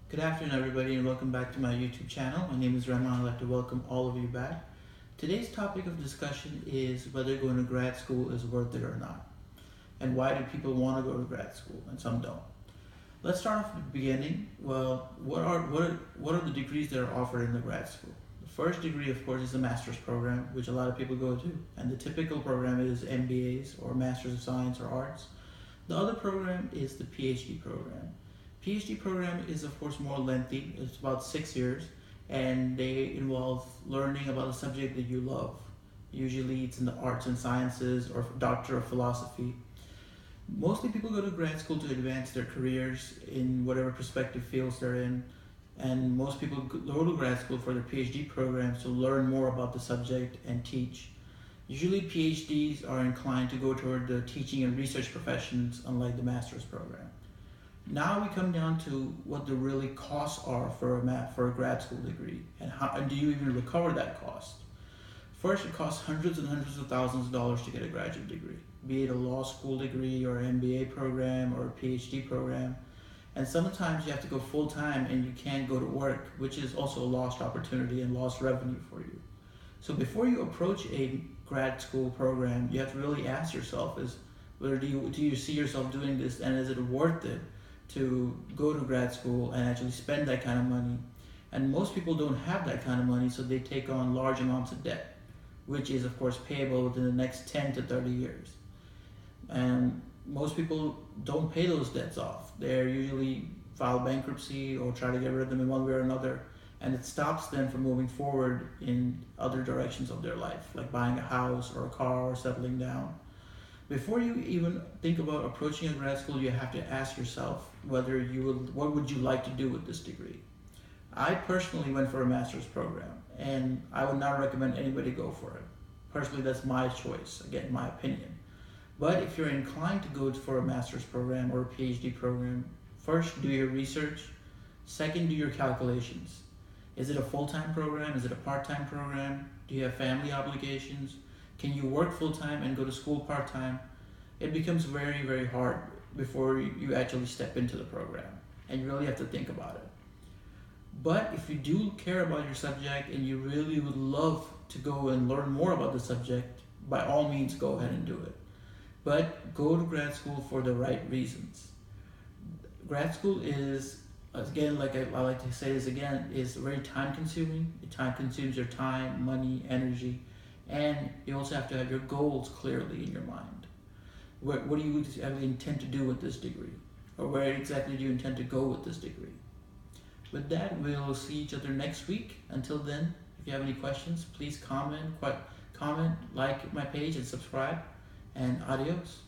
Good afternoon, everybody, and welcome back to my YouTube channel. My name is Rahman. I'd like to welcome all of you back. Today's topic of discussion is whether going to grad school is worth it or not, and why do people want to go to grad school and some don't. Let's start off at the beginning. Well, what are the degrees that are offered in the grad school? The first degree, of course, is the master's program, which a lot of people go to, and the typical program is MBAs or Masters of Science or Arts. The other program is the PhD program. PhD program is of course more lengthy. It's about 6 years, and they involve learning about a subject that you love. Usually, it's in the arts and sciences or doctor of philosophy. Mostly, people go to grad school to advance their careers in whatever prospective fields they're in, and most people go to grad school for their PhD programs to learn more about the subject and teach. Usually, PhDs are inclined to go toward the teaching and research professions, unlike the master's program. Now we come down to what the really costs are for a grad school degree, and do you even recover that cost? First, it costs hundreds and hundreds of thousands of dollars to get a graduate degree, be it a law school degree or an MBA program or a PhD program. And sometimes you have to go full time and you can't go to work, which is also a lost opportunity and lost revenue for you. So before you approach a grad school program, you have to really ask yourself is whether do you see yourself doing this, and is it worth it to go to grad school and actually spend that kind of money? And most people don't have that kind of money, so they take on large amounts of debt, which is of course payable within the next 10 to 30 years. And most people don't pay those debts off. They're usually file bankruptcy or try to get rid of them in one way or another, and it stops them from moving forward in other directions of their life, like buying a house or a car or settling down. Before you even think about approaching a grad school, you have to ask yourself what would you like to do with this degree. I personally went for a master's program, and I would not recommend anybody go for it. Personally, that's my choice, again, my opinion. But if you're inclined to go for a master's program or a PhD program, first do your research, second do your calculations. Is it a full-time program? Is it a part-time program? Do you have family obligations? Can you work full-time and go to school part-time? It becomes very, very hard before you actually step into the program, and you really have to think about it. But if you do care about your subject and you really would love to go and learn more about the subject, by all means go ahead and do it. But go to grad school for the right reasons. Grad school is, again, like I like to say this again, is very time consuming. It time consumes your time, money, energy, and you also have to have your goals clearly in your mind. What do you actually intend to do with this degree? Or where exactly do you intend to go with this degree? With that, we'll see each other next week. Until then, if you have any questions, please comment, like my page and subscribe, and adios.